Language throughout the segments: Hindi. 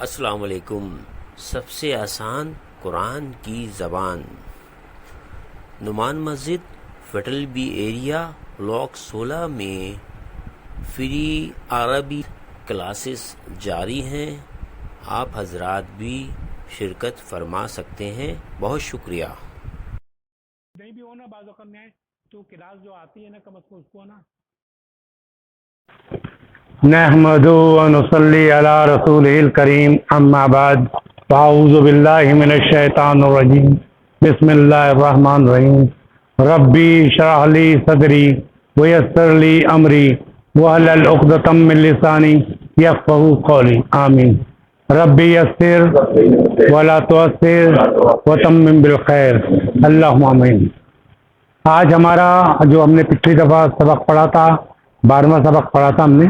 अस्सलाम वालेकुम। सबसे आसान कुरान की ज़बान। नुमान मस्जिद फेडरल बी एरिया ब्लॉक 16 में फ्री अरबी क्लासेस जारी हैं। आप हजरात भी शिरकत फरमा सकते हैं। बहुत शुक्रिया। नहीं भी हो ना बाज़ औक़ात में तो क्लास जो आती है ना कम अज़ कम उसको ना नहमदु व नुसल्ली अला रसूलिल करीम अम्मा बाद अऊज़ु बिल्लाहि मिनश शैतानिर रजीम बिस्मिल्लाहिर रहमानिर रहीम रब्बी इश्रह ली सदरी व यस्सिर ली अमरी वहलुल उक़दतम मिन लिसानी यफ़क़हू क़ौली आमीन। रब्बी यस्सिर वला तुअस्सिर व तम्मिम बिल खैर अल्लाहुम्मा आमीन। आज हमारा जो हमने पिछली दफ़ा सबक पढ़ा था 12वां सबक पढ़ा था हमने,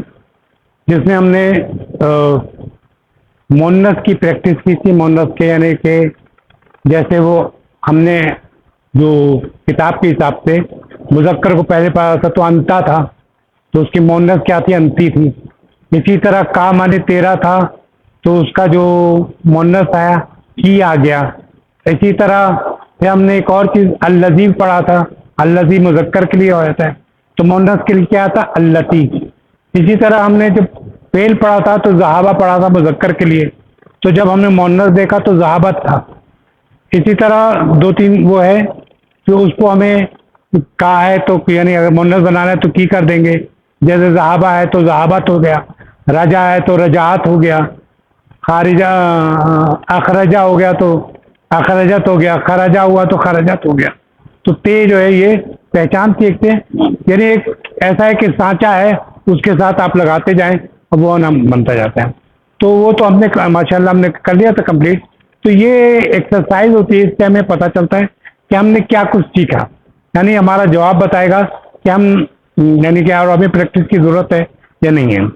जिसमें हमने मुअन्नस की प्रैक्टिस की थी। मुअन्नस के यानी कि जैसे वो हमने जो किताब के हिसाब से मुज़क्कर को पहले पढ़ा था तो अंता था, तो उसकी मुअन्नस क्या थी? अंती थी। इसी तरह का माने 13 था तो उसका जो मुअन्नस आया की आ गया। इसी तरह फिर हमने एक और चीज़ अल्लज़ी पढ़ा था। अल्लज़ी मुज़क्कर के लिए हो जाता है तो मुअन्नस के लिए क्या आता? अल्लती। इसी तरह हमने जब फेल पढ़ा था तो ज़हाबा पढ़ा था मुज़क्कर के लिए, तो जब हमने मुअन्नस देखा तो ज़हाबत था। इसी तरह 2-3 वो है जो उसको हमें कहा है तो यानी अगर मुअन्नस बनाना है तो की कर देंगे। जैसे ज़हाबा है तो ज़हाबत हो गया, रजा है तो रजात हो गया, खारिजा अखरजा हो गया तो अखरजत हो गया, खरजा हुआ तो खरजत हो गया। तो ते जो है ये पहचान सीखते हैं, यानी एक ऐसा है कि सांचा है उसके साथ आप लगाते जाएं और वो नाम बनता जाता है। तो वो तो हमने माशाल्लाह हमने कर लिया था कंप्लीट। तो ये एक्सरसाइज होती है, इससे हमें पता चलता है कि हमने क्या कुछ सीखा, यानी हमारा जवाब बताएगा कि हम यानी कि और हमें प्रैक्टिस की ज़रूरत है या नहीं है।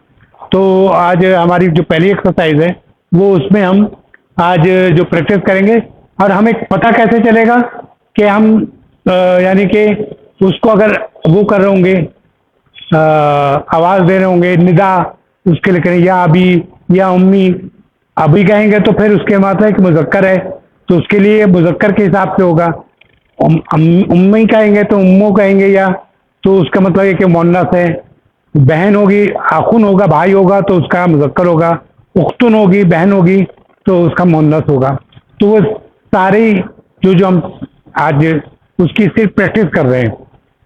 तो आज हमारी जो पहली एक्सरसाइज है वो उसमें हम आज जो प्रैक्टिस करेंगे, और हमें पता कैसे चलेगा कि हम यानी कि उसको अगर वो कर रहे होंगे, आवाज़ दे रहे होंगे, निदा उसके लिए करें या अभी या उम्मी। अभी कहेंगे तो फिर उसके मतलब कि मुज़क्कर है तो उसके लिए मुज़क्कर के हिसाब से होगा। उम्मी कहेंगे तो उम्मो कहेंगे, या तो उसका मतलब है कि मुअन्नस है। बहन होगी, आखुन होगा, भाई होगा तो उसका मुज़क्कर होगा। उख्तुन होगी, बहन होगी तो उसका मुअन्नस होगा। तो वो सारी जो हम आज उसकी सिर्फ प्रैक्टिस कर रहे हैं,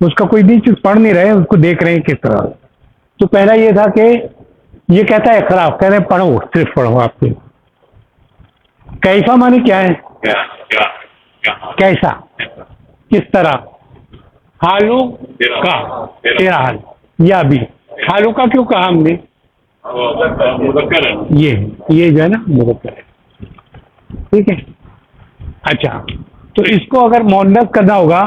उसका कोई भी चीज़ पढ़ नहीं रहे, उसको देख रहे हैं किस तरह। तो पहला ये था कि ये कहता है खराब, कह रहे हैं पढ़ो, सिर्फ पढ़ो। आपके कैसा माने क्या है? कैसा, किस तरह? हालू का, तेरा हाल, या भी हालू का क्यों कहा हमने? मुज़क्कर है ये जो है ना मुज़क्कर है, ठीक है। अच्छा, तो इसको अगर मुअन्नस करना होगा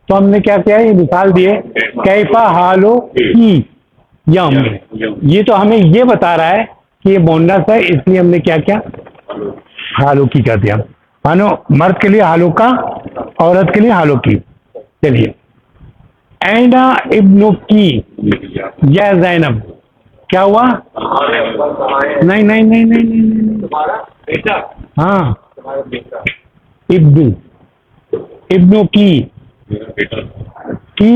तो हमने क्या किया, ये मिसाल दिए कैफा हालो की यम। ये तो हमें ये बता रहा है कि ये मुअन्नस है, इसलिए हमने क्या किया, हालो की कर दिया। मानो मर्द के लिए हालो का, औरत के लिए हालो की। चलिए, ऐना इब्नु की या ज़ैनब, क्या हुआ? नहीं नहीं नहीं नहीं नहीं, हाँ इब्नु की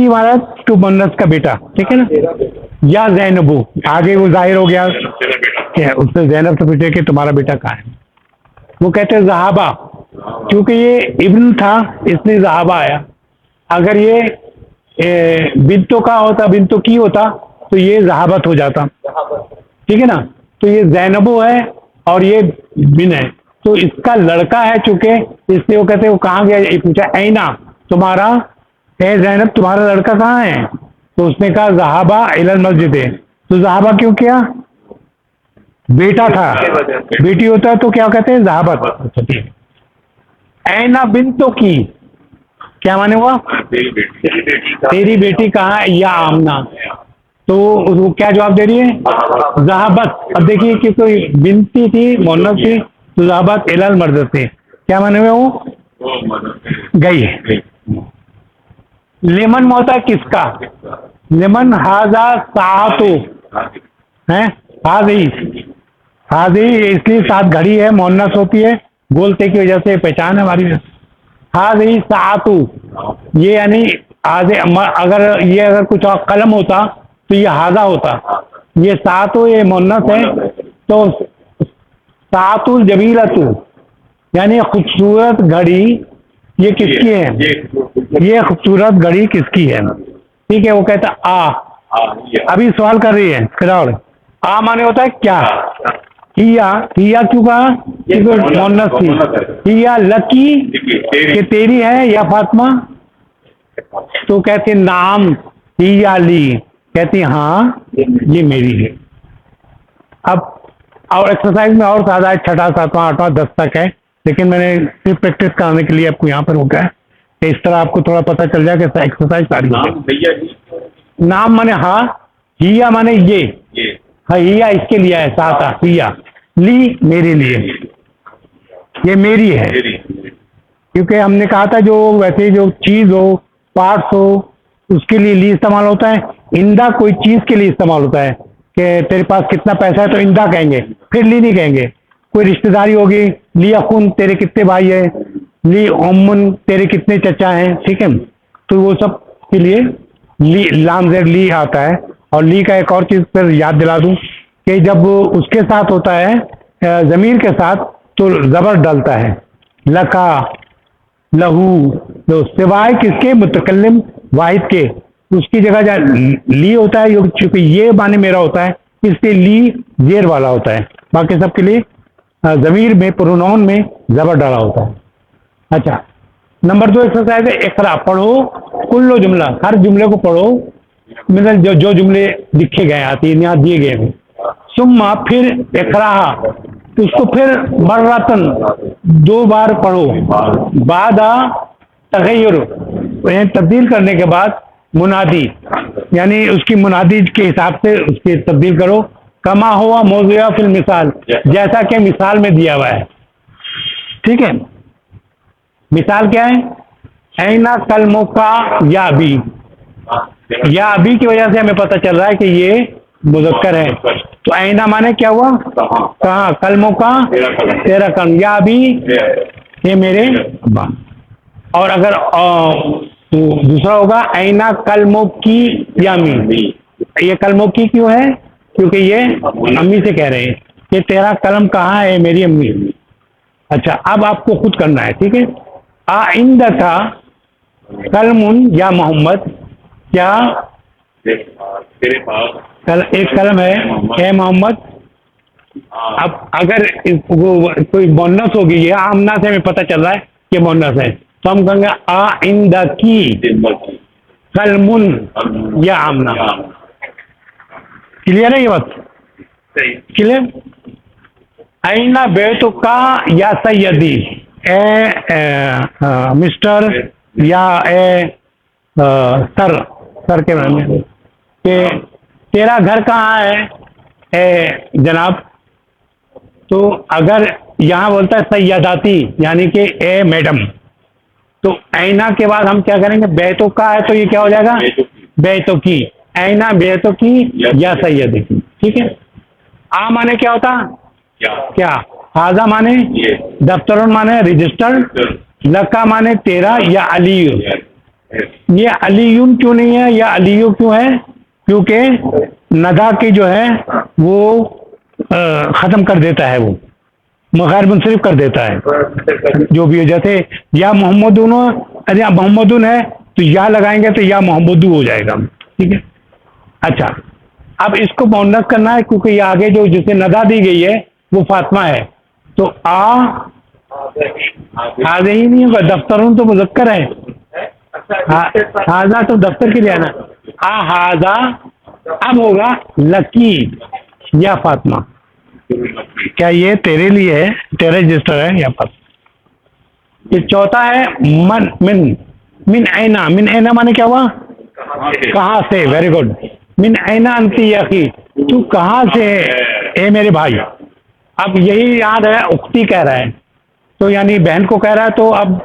वाला टू मुअन्नस का बेटा, ठीक है ना। या ज़ैनबू, आगे वो जाहिर हो गया क्या, उससे ज़ैनब से पूछे कि तुम्हारा बेटा कहाँ है। वो कहते हैं ज़हाबा, क्योंकि ये इब्न था इसलिए ज़हाबा आया। अगर ये बिन्तो का होता, बिन्तो की होता तो ये ज़हाबत हो जाता, ठीक है ना। तो ये ज़ैनबो है और ये बिन है, तो इसका लड़का है चूंकि, इसलिए वो कहते हैं वो कहाँ गया। ये पूछा ऐना, तुम्हारा है ज़ैनब, तुम्हारा लड़का कहाँ है? तो उसने कहा ज़हाबा इलल मस्जिद है। तो ज़हाबा क्यों किया? बेटा था, बेटी होता तो क्या कहते हैं, ज़हाबत। ऐना बिन्तो की, क्या माने हुआ? तेरी बेटी कहाँ है, या आमना। तो वो क्या जवाब दे रही है? ज़हाबत। अब देखिए कि कोई बिनती थी, मुअन्नस थी, तो ज़हाबत इलल मर्द थे, क्या माने हुए वो? गई। लेमन होता है किसका? लेमन हाजा सातु है, हाजी हाजी इसलिए 7 घड़ी है, मोहन्नस होती है, बोलते की वजह से पहचान है हमारी। हाजी सातु, ये यानी आधे अगर ये अगर कुछ और कलम होता तो ये हाजा होता, ये सातु ये मोहन्नस है, तो सातुल जमीलतु यानी खूबसूरत घड़ी ये किसकी है, ये खूबसूरत घड़ी किसकी है। ठीक है, वो कहता आ, अभी सवाल कर रही है फिलहाल। आ माने होता है क्या, हिया, हिया क्यों कहा, क्योंकि मोहन्नस थी। हिया लकी कि तेरी है या फातिमा, तो कहते नाम हिया ली, कहती हाँ ये मेरी है। अब और एक्सरसाइज में और सादा है, 6, 7, 8, 10 तक है, लेकिन मैंने सिर्फ प्रैक्टिस कराने के लिए आपको यहाँ पर रोका है, तो इस तरह आपको थोड़ा पता चल जाए कि एक्सरसाइज सारी है। नाम माने हाँ, हिया माने ये, हाँ हिया इसके लिए है, साता हिया, ली मेरे लिए, ये मेरी है। क्योंकि हमने कहा था जो वैसे जो चीज हो, पार्ट्स हो, उसके लिए ली इस्तेमाल होता है। इंदा कोई चीज के लिए इस्तेमाल होता है कि तेरे पास कितना पैसा है तो इंदा कहेंगे, फिर ली नहीं कहेंगे। कोई रिश्तेदारी होगी, ली अखुन तेरे कितने भाई है, ली ओमुन तेरे कितने चचा हैं, ठीक है, तो वो सब के लिए ली लाम जेड ली आता है। और ली का एक और चीज फिर याद दिला दूं कि जब उसके साथ होता है जमीर के साथ तो जबर डलता है, लका लहू, तो सिवाय किसके, मुतकल्लिम वाहिद के, उसकी जगह जहाँ ली होता है, चूंकि ये माने मेरा होता है इसलिए ली जेर वाला होता है, बाकी सबके लिए जमीर में प्रोनाउन में जबर डाला होता है। अच्छा, नंबर 2 एक्सरसाइज है इकरा, पढ़ो कुल्लो जुमला, हर जुमले को पढ़ो, मतलब जो जुमले लिखे गए आती है यहाँ दिए गए हैं। सुम्मा फिर इकरा, तो उसको फिर मर्रतन 2 बार पढ़ो, बादा तगय्युर तब्दील करने के बाद मुनादी यानी उसकी मुनादी के हिसाब से उसकी तब्दील करो, कमा हुआ मौज़ूआ फिल मिसाल, जैसा कि मिसाल में दिया हुआ है। ठीक है, मिसाल क्या है, ऐना कलमों का या अभी, या अभी की वजह से हमें पता चल रहा है कि ये मुज़क्कर है, तो ऐना माने क्या हुआ, कहाँ, कलमों का तेरा कलम, या अभी ये मेरे अब्बा। और अगर तो दूसरा होगा ऐना कलमों की यामी, ये कलमों की क्यों है, क्योंकि ये अम्मी से कह रहे हैं कि तेरा कलम कहाँ है, मेरी अम्मी। अच्छा, अब आपको खुद करना है, ठीक है। आइंदा था कलमुन या मोहम्मद, क्या तेरे पास एक कलम है ए मोहम्मद। अब अगर कोई मोहन्नस होगी, ये आमना से हमें पता चल रहा है कि मोहन्नस है, तो हम कहेंगे आइंदा की कलमुन या आमना। क्लियर है ये बात, क्लियर। आइना बेतु का या सैयदी, मिस्टर या सर के बारे में कि तेरा घर कहाँ है जनाब, तो अगर यहाँ बोलता है सैयदाती यानी कि ए मैडम, तो ऐना के बाद हम क्या करेंगे, बैतों का है तो ये क्या हो जाएगा, बैतों की, ऐना बैतों की या सैयद की। ठीक है। आ माने क्या होता, क्या, हाजा माने दफ्तरन माने रजिस्टर्ड, लका माने तेरा या अलीयू। ये अलीयुन क्यों नहीं है या अलीयू क्यों है, क्योंकि नदा की जो है वो ख़त्म कर देता है, वो गैर मुंसरिफ कर देता है जो भी हो। जैसे या मोहम्मदून, अरे मोहम्मदून है तो या लगाएंगे तो या मोहम्मदू हो जाएगा। ठीक है। अच्छा, अब इसको मुअन्नस करना है क्योंकि ये आगे जो जिसे नदा दी गई है वो फातिमा है, तो आगे ही नहीं होगा, दफ्तरों तो मुज़क्कर है, हाजा तो दफ्तर के लिए आना, हाजा अब होगा लकी या फातिमा। क्या ये तेरे लिए है, तेरा रजिस्टर है या फातिमा। फिर चौथा है मन, मिन ऐना, मिन ऐना माने क्या हुआ, कहाँ से, वेरी गुड। मिन ऐना अंती अखी, तू कहाँ से है ए मेरे भाई। अब यही याद है, उख्ती कह रहा है तो यानी बहन को कह रहा है, तो अब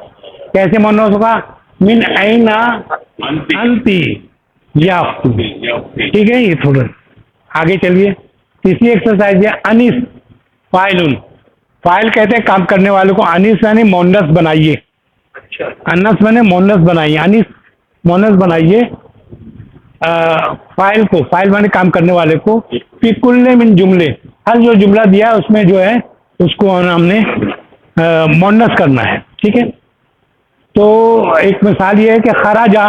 कैसे मुअन्नस होगा, मिन ऐना अंती या उख्ती। ठीक है, ये थोड़ा आगे चलिए। तीसरी एक्सरसाइज है अनिस, फाइलुन, फाइल कहते हैं काम करने वाले को। अनिस यानी मोनस बनाइए, अच्छा अनस मैंने मोनस बनाइए, अनिस मोनस बनाइए फाइल को, फाइल माने काम करने वाले को। पिकुल्ले मिन जुमले, हर जो जुमला दिया है उसमें जो है उसको हमने मोनस करना है, ठीक है। तो एक मिसाल ये है कि खराजा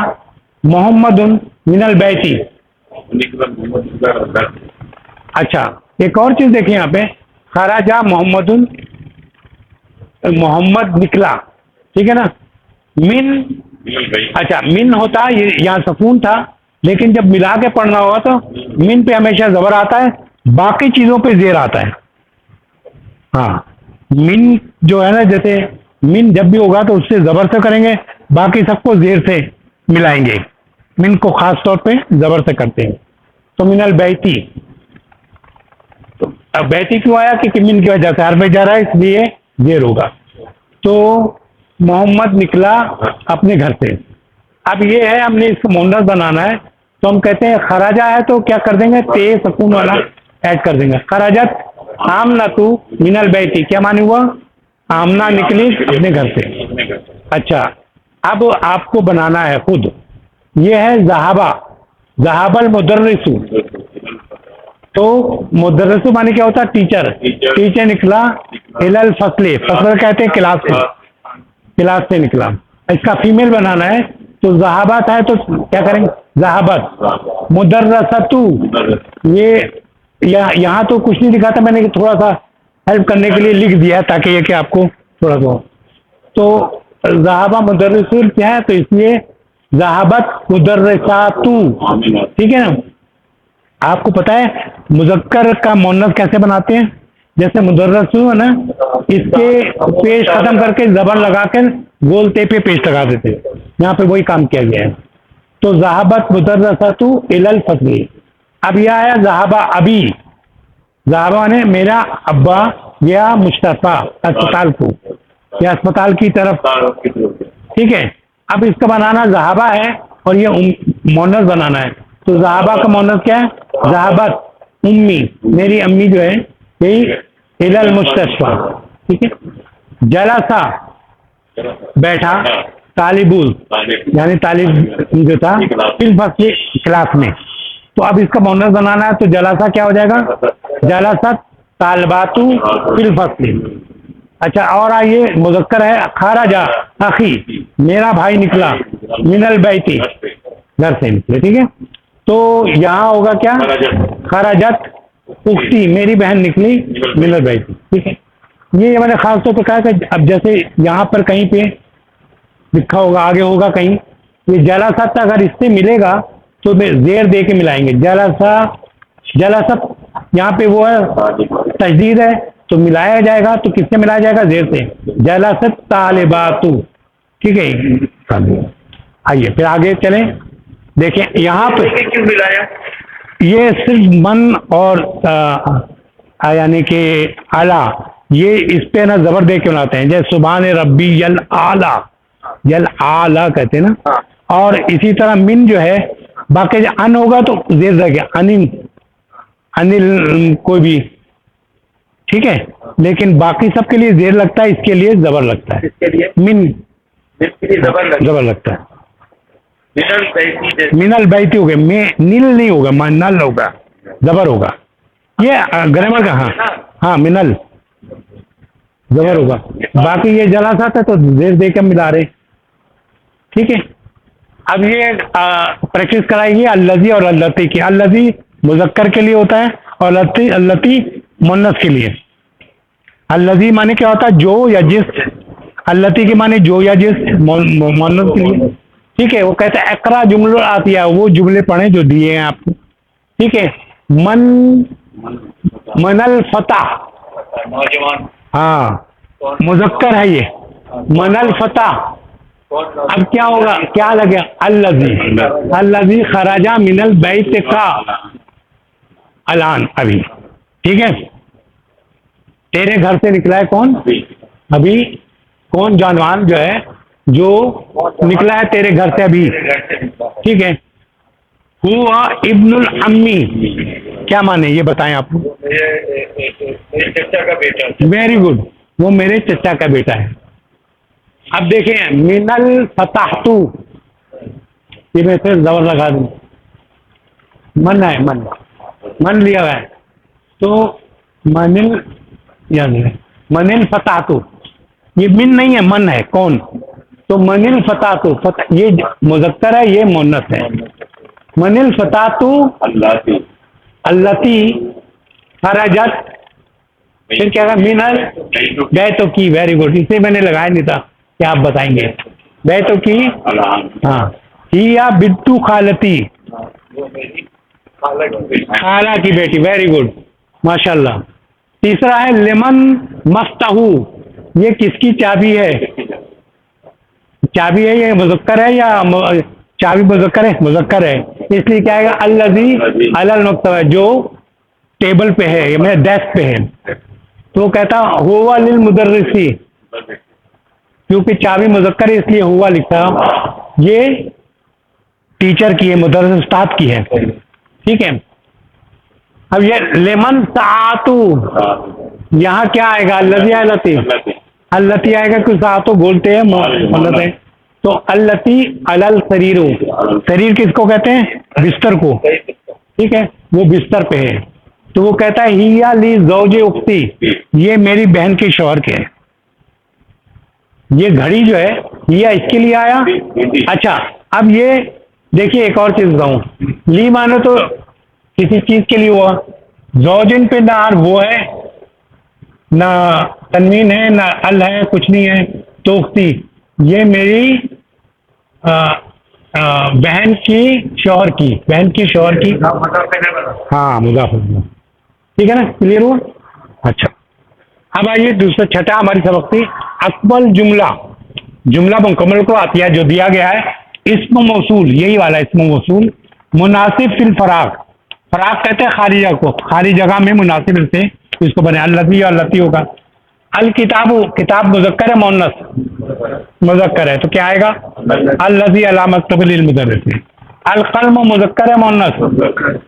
मोहम्मदुन मिनल बैती। अच्छा, एक और चीज देखिए यहाँ पे, खराजा मोहम्मदुन, मोहम्मद निकला, ठीक है ना। मिन, अच्छा मिन होता है, ये यहाँ सुकून था, लेकिन जब मिला के पढ़ना होगा तो मिन पे हमेशा जबर आता है, बाकी चीजों पे जेर आता है। हाँ, मिन जो है ना, जैसे मिन जब भी होगा तो उससे जबर से करेंगे, बाकी सबको जेर से मिलाएंगे। मिन को खास तौर पे जबर से करते हैं। तो मिनल बैती, तो अब बैती क्यों आया कि मिन की वजह से हर में जा रहा है, इसलिए जेर होगा। तो मोहम्मद निकला अपने घर से। अब ये है, हमने इसको मोनस बनाना है, तो हम कहते हैं खराजा है तो क्या कर देंगे, ते सुकून वाला ऐड कर देंगे। खराजत आमना तू मिनल बैती, क्या माने हुआ, आमना निकली अपने घर से। अच्छा, अब आपको बनाना है खुद। ये है जहाबा, जहाबल मुदर्रिसु। तो मुदर्रिसु माने क्या होता है, टीचर। टीचर निकला इलल फसले, फसल कहते हैं क्लास से, क्लास से निकला। इसका फीमेल बनाना है, तो जहाबत है तो क्या करेंगे, जहाबत। मुदर्रसतु, ये यहाँ तो कुछ नहीं लिखा था, मैंने थोड़ा सा हेल्प करने के लिए लिख दिया ताकि ये कि आपको थोड़ा सा। तो जहाबा मुदर्रिसुल क्या है, तो इसलिए जहाबत मुदर्रिसातु, ठीक है ना। आपको पता है मुजक्कर का मोनस कैसे बनाते हैं, जैसे मुदर्रसु है ना, इसके पेश खत्म करके जबर लगा कर गोल ते पे पेश लगा देते, यहाँ पे वही काम किया गया है। तो जहाबत मुदर्रसतु इलल फसली। अब यह आया जहाबा अभी, जहाबा ने मेरा अब्बा गया मुस्तफा अस्पताल को, या अस्पताल की तरफ, ठीक है। अब इसका बनाना जहाबा है और ये मोनस बनाना है, तो जहाबा का मोनस क्या है, जहाबत उम्मी, मेरी अम्मी जो है, यही इलल मुस्तशफा, ठीक है। जलसा बैठा, तालिबुल यानी तालिब जो था, फिल फसली क्लास में। तो अब इसका मोनस बनाना है, तो जलसा क्या हो जाएगा, जलसा तालबातु फिल फसली। अच्छा, और आइए मुजक्कर है, खराजा अखी, मेरा भाई निकला, मिनल बैती, घर से निकले, ठीक है। तो यहाँ होगा क्या, खराजत उख्ती, मेरी बहन निकली, मिनल बैती, ठीक है। ये मैंने खास तौर पर कहा कि अब जैसे यहाँ पर कहीं पे लिखा होगा, आगे होगा कहीं, ये जलासत अगर इससे मिलेगा तो जेर दे के मिलाएंगे। जलासा, जलासत यहाँ पे वो है तजदीद है, तो मिलाया जाएगा, तो किससे मिलाया जाएगा, जेर से। जलासत तालिबातु, ठीक है। आइए फिर आगे चलें, देखें यहाँ पे क्यों मिलाया, ये सिर्फ मन और यानी कि आला, ये इस पे ना जबर दे के बनाते हैं, जैसे सुभान रब्बी यल आला, यल आला कहते हैं ना। और इसी तरह मिन जो है, बाकी जो अन होगा तो जेर रह गया, अनिल, अनिल कोई भी, ठीक है। लेकिन बाकी सबके लिए जेर लगता है, इसके लिए जबर लगता है, इसके लिए मिन जबर लगता है। मिनल बैती, मिनल बैती हो गए, में नील नहीं होगा, नल होगा, जबर होगा। ये ग्रामर का, हाँ मिनल जबर होगा। बाकी ये जलासा था तो जेर दे के मिला रहे, ठीक है। अब ये प्रैक्टिस कराएगी अल्लजी और अल्लती की। अल्लजी मुजक्कर के लिए होता है और अल्लती मुन्नस के लिए। अल्लजी माने क्या होता है, जो या जिस। अल्लती के माने जो या जिस, मुन्नस के लिए, ठीक है। वो कहते हैं एकरा जुमला आती है, वो जुमले पढ़े जो दिए हैं आपको, ठीक है। मनल फतह, नौजवान, हाँ मुजक्कर है ये, मनल फतह। अब क्या होगा, क्या लगे, अल्लजी, अल्लजी खराजा मिनल बैत का अलान, अभी, ठीक है। तेरे घर से निकला है कौन, अभी, कौन जानवान जो है, जो निकला है तेरे घर से अभी, ठीक है। हुआ इब्नुल अम्मी, क्या माने ये बताएं आप। मेरे चचा का बेटा है। वेरी गुड, वो मेरे चचा का बेटा है। अब देखें, मिनल फताहतु, ये मैं फिर जबर लगा दूं, मन है, मन लिया हुआ है, तो मनिल याद है, मनिल फताहतु, ये मिन नहीं है, मन है, कौन, तो मनिल फताहतु, ये मुज़क्कर है, ये मुन्नस है। मनिल फताहतु अल्लती खरजत, फिर क्या मिनल गए तो की, वेरी गुड, इसे मैंने लगाया नहीं था कि आप बताएंगे, गए तो की, हाँ, हिया बिट्टू खालती, वो मेरी खाला की बेटी। खाला की बेटी, वेरी गुड, माशाल्लाह। तीसरा है लेमन मफ्ताहू, ये किसकी चाबी है, चाबी है, ये मुज़क्कर है या चाबी मुज़क्कर है, मुज़क्कर है, इसलिए क्या आएगा, अल्लज़ी अलल मक्तब है, जो टेबल पे है, मेरे डेस्क पे है, तो वो कहता हुवा लिल मुदर्रिसी, क्योंकि चाबी मुज़क्कर है इसलिए हुआ लिखा, ये टीचर की है, मुदर्रिस उस्ताद की है, ठीक है। अब ये लेमन सातु, यहाँ क्या आएगा, अल्लज़ी अल्लती, अल्लती आएगा, कुछ सातु बोलते हैं मतलब है, तो अल्लती अलल शरीरो, शरीर किसको कहते हैं, बिस्तर को, ठीक है, वो बिस्तर पे है, तो वो कहता है हिया ली ज़ौजे उख्ती, ये मेरी बहन के शौहर के है। ये घड़ी जो है हिया इसके लिए आया। अच्छा, अब ये देखिए एक और चीज बताऊं, ली मानो तो किसी चीज के लिए हुआ, ज़ौजिन पे ना वो है, ना तन्वीन है, ना अल है, कुछ नहीं है, तो उख्ती, ये मेरी बहन की शौहर की, बहन की शौहर की, हाँ मुज़ाफ़र, ठीक है ना, क्लियर हुआ। अच्छा, अब आइए दूसरा छठा हमारी सबक थी अकबल जुमला, जुमला मुकम्मल को आतिया जो दिया गया है, इस्म मौसूल, यही वाला इस्म मौसूल, मुनासिब फिल फराग, फराग कहते हैं खाली जगह को, खाली जगह में मुनासिब से इसको बने, अल्लती और लती होगा। अल किताबु, किताब मुज़क्कर है मुन्नस, मुज़क्कर है तो क्या आएगा, अल्लज़ी अला मक्तब लिल मुदर्रिस। अल कलम मुज़क्कर है मुन्नस,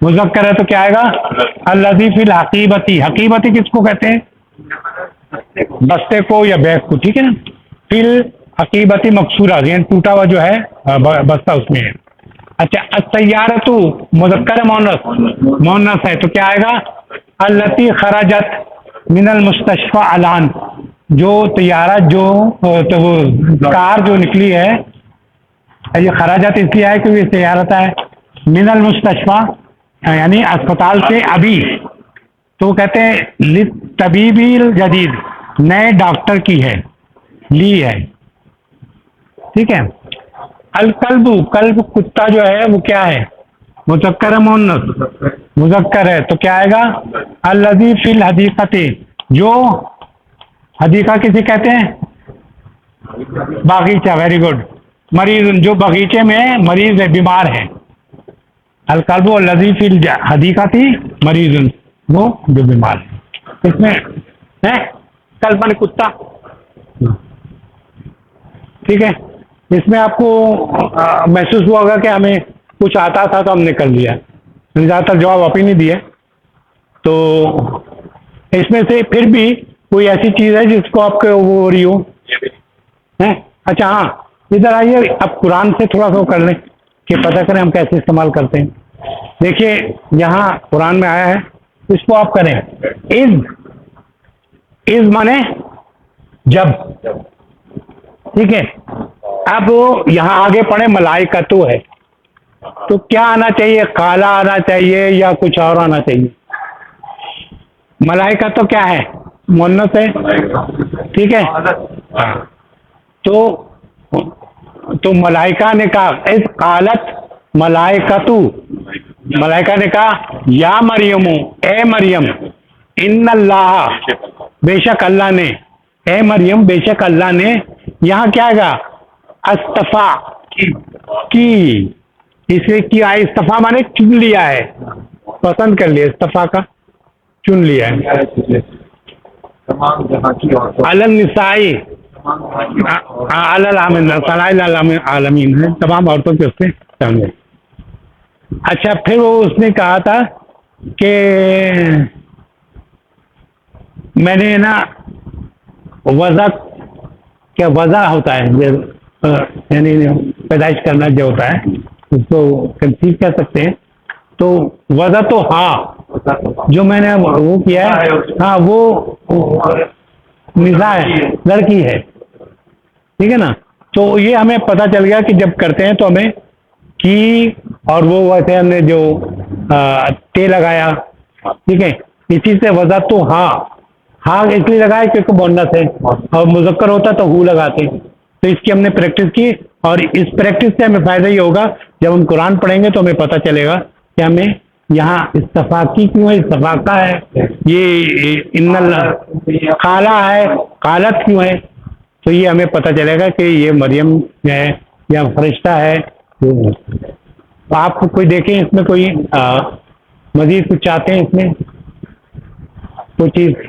मुज़क्कर है तो क्या आएगा, अल्लज़ी फिल हकीबती, हकीबती किसको कहते हैं, बस्ते को या बैग को, ठीक है ना, फिल हकीबती मकसूरा, यानी टूटा हुआ जो है बस्ता उसमें है। अच्छा, अस्सय्यारतु मुज़क्कर है मुन्नस, मुन्नस है तो क्या आएगा, अल्लती खरजत मिनल मुस्तशफ़ा अलान, जो तैयारा जो तो वो कार जो निकली है, ये खराजात इसलिए है क्योंकि तैयारत है, मिनल मुस्तशफ़ा यानी अस्पताल से अभी, तो कहते हैं ली तबीबिल जदीद, नए डॉक्टर की है, ली है, ठीक है। अल कल्बु, कल्ब कुत्ता जो है वो क्या है, मुज़क्कर है मुन्नस, मुज़क्कर है तो क्या आएगा, अल्लज़ी फिल हदीक़ती, जो हदीक़ा किसे कहते हैं, बागीचा, वेरी गुड, मरीज जो बगीचे में मरीज है, बीमार है, अल कल्बु अल्लज़ी फिल हदीक़ती मरीज, वो जो बीमार है, इसमें है कल्ब माने कुत्ता, ठीक है। इसमें आपको महसूस हुआ होगा कि हमें कुछ आता था तो हमने कर लिया, ज़्यादातर जवाब आप ही नहीं दिए, तो इसमें से फिर भी कोई ऐसी चीज़ है जिसको आपके वो हो रही हो है। अच्छा हाँ, इधर आइए, अब कुरान से थोड़ा सा कर लें कि पता करें हम कैसे इस्तेमाल करते हैं। देखिए यहाँ कुरान में आया है, इसको आप करें, इज माने जब, ठीक है। अब यहाँ आगे पढ़े मलाइकतु है, तो क्या आना चाहिए, काला आना चाहिए या कुछ और आना चाहिए, मलाइका तो क्या है, मुन्नस है, ठीक है, तो मलाइका ने कहा, इस कालत मलाइकतु, मलाइका ने कहा या मरियमु, ए मरियम, इन्नल्लाह, बेशक अल्लाह ने, ए मरियम बेशक अल्लाह ने, यहाँ क्या आएगा, अस्तफा की, इसे किया, इस्तफा माने चुन लिया है, पसंद कर लिया, इस्तफा का चुन लिया है, अलल निसाई आलमीन है, तमाम औरतों के उससे सामने। अच्छा, फिर वो उसने कहा था कि मैंने ना वज़ा, क्या वज़ा होता है यानी पैदाइश करना जो होता है उसको कंसीव कह सकते हैं। तो वज़ा तो हाँ जो मैंने वो किया है, हाँ वो निशा है, लड़की है, ठीक है ना। तो ये हमें पता चल गया कि जब करते हैं तो हमें की और वो वैसे हमने जो ते लगाया, ठीक है। इसी से वज़ा तो हाँ इसलिए लगाया क्योंकि मोहन्नस है, और मुज़क्कर होता तो हु लगाते। तो इसकी हमने प्रैक्टिस की, और इस प्रैक्टिस से हमें फ़ायदा ये होगा जब हम कुरान पढ़ेंगे तो हमें पता चलेगा कि हमें यहाँ इस्तफाकी क्यों है, इस्तफाका है, ये इन्नल खाला है, कालत क्यों है। तो ये हमें पता चलेगा कि ये मरियम है या फरिश्ता है। तो आप कोई देखें इसमें कोई मज़ीद कुछ चाहते हैं इसमें कोई चीज़?